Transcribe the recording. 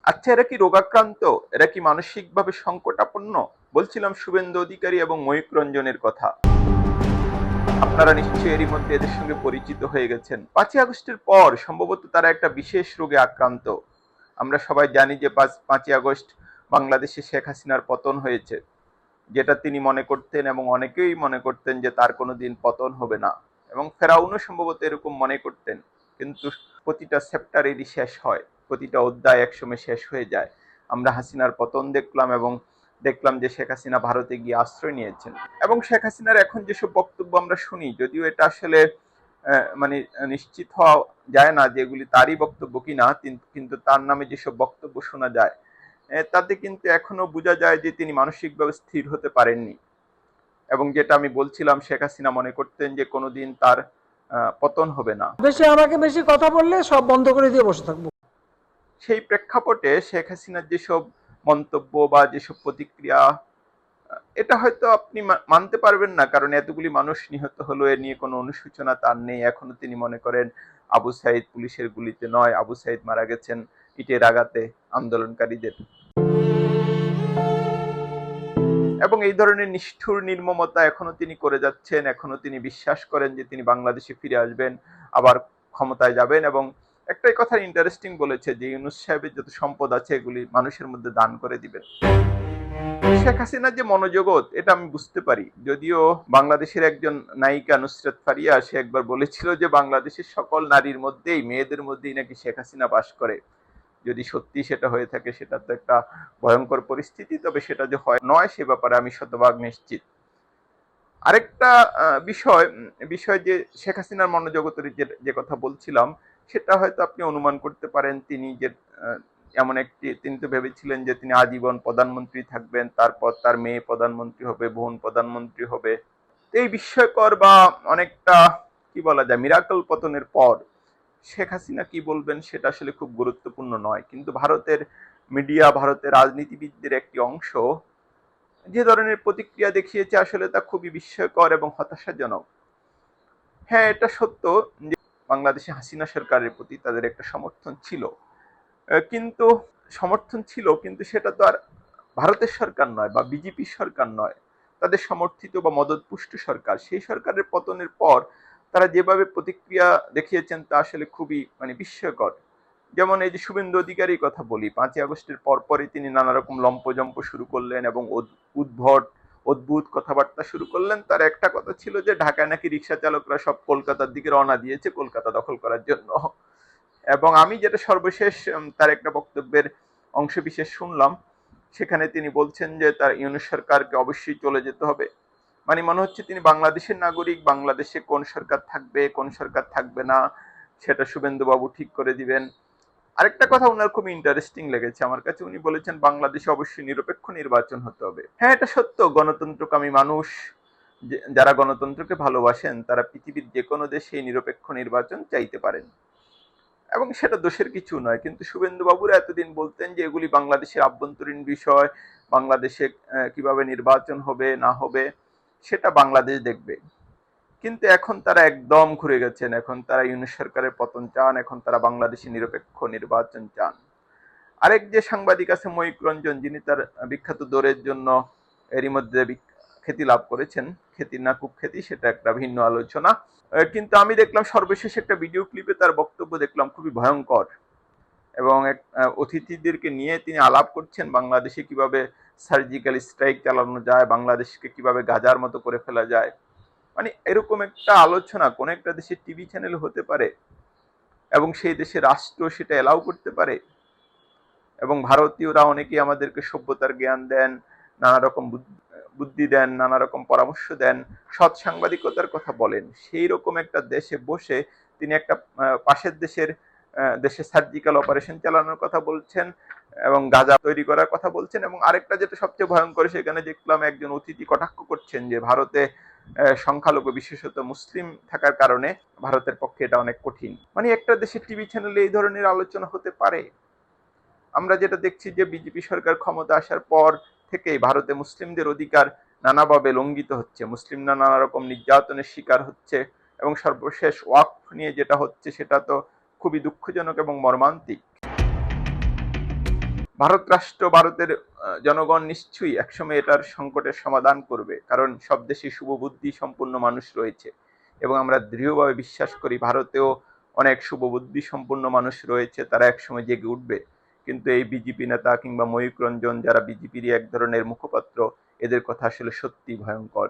আচ্ছা, এরা কি রোগাক্রান্ত? এরা কি মানসিকভাবে সংকটাপন্ন? বলছিলাম শুভেন্দু অধিকারী এবং ময়ূক রঞ্জনের কথা। আপনারা নিশ্চয়ই এরই মধ্যে এদের সঙ্গে পরিচিত হয়ে গেছেন। 5ই আগস্টের পর সম্ভবত তারা একটা বিশেষ রোগে আক্রান্ত। আমরা সবাই জানি যে 5ই আগস্ট বাংলাদেশে শেখ হাসিনার পতন হয়েছে, যেটা তিনি মনে করতেন এবং অনেকেই মনে করতেন যে তার কোনোদিন পতন হবে না, এবং ফেরাউনও সম্ভবত এরকম মনে করতেন। কিন্তু প্রতিটা চ্যাপ্টারেরই শেষ হয়, প্রতিটা অধ্যায় একসময় শেষ হয়ে যায়। আমরা হাসিনার পতন দেখলাম এবং দেখলাম যে শেখ হাসিনা ভারতে গিয়ে আশ্রয় নিয়েছেন। এবং শেখ হাসিনার এখন যেসব বক্তব্য আমরা শুনি, যদিও এটা আসলে মানে নিশ্চিত হওয়া যায় না যে এগুলি তারই বক্তব্য কিনা, কিন্তু তার নামে যেসব বক্তব্য শোনা যায় তাতে কিন্তু এখনো বোঝা যায় যে তিনি মানসিকভাবে স্থির হতে পারেননি। এবং যেটা আমি বলছিলাম, শেখ হাসিনা মনে করতেন যে কোনোদিন তার পতন হবে না। বেশি আমাকে বেশি কথা বললে সব বন্ধ করে দিয়ে বসে থাকবো। সেই প্রেক্ষাপটে শেখ হাসিনার যেসব মন্তব্য বা যেসব প্রতিক্রিয়া, এটা হয়তো আপনি মানতে পারবেন না, কারণ এতগুলি মানুষ নিহত হলো, এ নিয়ে কোনো অনুশোচনা তার নেই। এখনো তিনি মনে করেন আবু সাইদ পুলিশের গুলিতে নয়, আবু সাইদ মারা গেছেন ইটের আঘাতে আন্দোলনকারীদের। এবং এই ধরনের নিষ্ঠুর নির্মমতা এখনো তিনি করে যাচ্ছেন। এখনো তিনি বিশ্বাস করেন যে তিনি বাংলাদেশে ফিরে আসবেন, আবার ক্ষমতায় যাবেন। এবং একটাই কথা ইন্টারেস্টিং বলেছে যে ইউনূস সাহেবের যত সম্পদ আছে এগুলি মানুষের মধ্যে দান করে দিবেন। শেখ হাসিনার যে মনোজগৎ, এটা আমি বুঝতে পারি। যদিও বাংলাদেশের একজন নায়িকা নুসরাত ফারিয়া, সে একবার বলেছিল যে বাংলাদেশের সকল নারীর মধ্যেই, মেয়েদের মধ্যেই নাকি শেখ হাসিনা বাস করে। যদি সত্যি সেটা হয়ে থাকে, সেটা তো একটা ভয়ঙ্কর পরিস্থিতি। তবে সেটা যে হয় নয়, সে ব্যাপারে আমি শতভাগ নিশ্চিত। আরেকটা বিষয় যে শেখ হাসিনার মনোজগতের যে কথা বলছিলাম, সেটা হয়তো আপনি অনুমান করতে পারেন। তিনি যে এমন একটি, তিনি তো ভেবেছিলেন যে তিনি আজীবন প্রধানমন্ত্রী থাকবেন, তারপর তার মেয়ে প্রধানমন্ত্রী হবে, বোন প্রধানমন্ত্রী হবে। এই বিস্ময়কর বা অনেকটা কি বলা যায় মিরাকল পতনের পর শেখ হাসিনা কি বলবেন সেটা আসলে খুব গুরুত্বপূর্ণ নয়। কিন্তু ভারতের মিডিয়া, ভারতের রাজনীতিবিদদের একটি অংশ যে ধরনের প্রতিক্রিয়া দেখিয়েছে, আসলে তা খুবই বিস্ময়কর এবং হতাশাজনক। হ্যাঁ, এটা সত্য যে বাংলাদেশে হাসিনা সরকারের প্রতি তাদের একটা সমর্থন ছিল। কিন্তু কিন্তু সেটা তো আর ভারতের সরকার নয় বা বিজেপি সরকার নয়, তাদের সমর্থিত বা মদতপুষ্ট সরকার। সেই সরকারের পতনের পর তারা যেভাবে প্রতিক্রিয়া দেখিয়েছেন তা আসলে খুবই বিস্ময়কর। যেমন এই যে শুভেন্দু অধিকারীর কথা বলি, 5ই আগস্টের পরপরই তিনি নানা রকম লম্পজম্প শুরু করলেন এবং উদ্ভট অদ্ভুত কথাবার্তা শুরু করলেন। তার একটা কথা ছিল যে ঢাকায় নাকি রিক্সা চালকরা সব কলকাতার দিকে রওনা দিয়েছে কলকাতা দখল করার জন্য। এবং আমি যেটা সর্বশেষ তার একটা বক্তব্যের অংশবিশেষ শুনলাম, সেখানে তিনি বলছেন যে তার ইউনূস সরকারকে অবশ্যই চলে যেতে হবে। মানে মনে হচ্ছে তিনি বাংলাদেশের নাগরিক, বাংলাদেশে কোন সরকার থাকবে কোন সরকার থাকবে না সেটা শুভেন্দু বাবু ঠিক করে দিবেন। আরেকটা কথা উনার খুব ইন্টারেস্টিং লেগেছে আমার কাছে, উনি বলেছেন বাংলাদেশে অবশ্যই নিরপেক্ষ নির্বাচন হতে হবে। হ্যাঁ, এটা সত্য। গণতন্ত্রকামী মানুষ যারা গণতন্ত্রকে ভালোবাসেন, তারা পৃথিবীর যে কোনো দেশে নিরপেক্ষ নির্বাচন চাইতে পারেন এবং সেটা দোষের কিছু নয়। কিন্তু শুভেন্দু বাবুরা এতদিন বলতেন যে এগুলি বাংলাদেশের আভ্যন্তরীণ বিষয়, বাংলাদেশে কিভাবে নির্বাচন হবে না হবে সেটা বাংলাদেশ দেখবে। কিন্তু এখন তারা একদম ঘুরে গেছেন। এখন তারা ইউনূস সরকারের পতন চান, এখন তারা বাংলাদেশে নিরপেক্ষ নির্বাচন চান। আরেক যে সাংবাদিক আছে ময়ূক রঞ্জন, যিনি তার বিখ্যাত দৌড়ের জন্য এরই মধ্যে খ্যাতি লাভ করেছেন, খ্যাতি না কুখ্যাতি সেটা একটা ভিন্ন আলোচনা। কিন্তু আমি দেখলাম সর্বশেষ একটা ভিডিও ক্লিপে তার বক্তব্য দেখলাম খুবই ভয়ঙ্কর। এবং অতিথিদেরকে নিয়ে তিনি আলাপ করছেন বাংলাদেশে কিভাবে সার্জিক্যাল স্ট্রাইক চালানো যায়, বাংলাদেশকে কিভাবে গাজার মতো করে ফেলা যায়। মানে এরকম একটা আলোচনা কোন একটা দেশের টিভি চ্যানেল হতে পারে এবং সেই দেশের রাষ্ট্র সেটা এলাও করতে পারে? এবং ভারতীয়রা অনেকেই আমাদেরকে সভ্যতার জ্ঞান দেন, নানা রকম বুদ্ধি দেন, নানা রকম পরামর্শ দেন, সৎ সাংবাদিকতার কথা বলেন। সেই রকম একটা দেশে বসে তিনি একটা পাশের দেশে সার্জিক্যাল অপারেশন চালানোর কথা বলছেন এবং গাঁজা তৈরি করার কথা বলছেন। এবং আরেকটা যেটা সবচেয়ে ভয়ঙ্কর, সেখানে দেখলাম একজন অতিথি কটাক্ষ করছেন যে ভারতে সংখ্যালঘু বিশেষত মুসলিম থাকার কারণে ভারতের পক্ষে এটা অনেক কঠিন। মানে একটা দেশের টিভি চ্যানেলে এই ধরনের আলোচনা হতে পারে? আমরা যেটা দেখছি যে বিজেপি সরকার ক্ষমতা আসার পর থেকেই ভারতে মুসলিমদের অধিকার নানাভাবে লঙ্ঘিত হচ্ছে, মুসলিমরা নানা রকম নির্যাতনের শিকার হচ্ছে। এবং সর্বশেষ ওয়াকফ নিয়ে যেটা হচ্ছে সেটা তো খুবই দুঃখজনক এবং মর্মান্তিক। ভারত রাষ্ট্র, ভারতের জনগণ নিশ্চয়ই একসময় এটার সংকটের সমাধান করবে, কারণ সব দেশে শুভবুদ্ধি সম্পন্ন মানুষ রয়েছে এবং আমরা দৃঢ়ভাবে বিশ্বাস করি ভারতেও অনেক শুভবুদ্ধি সম্পন্ন মানুষ রয়েছে, তারা একসময় জেগে উঠবে। কিন্তু এই বিজেপি নেতা কিংবা ময়ূক রঞ্জন যারা বিজেপিরই এক ধরনের মুখপাত্র, এদের কথা আসলে সত্যি ভয়ঙ্কর।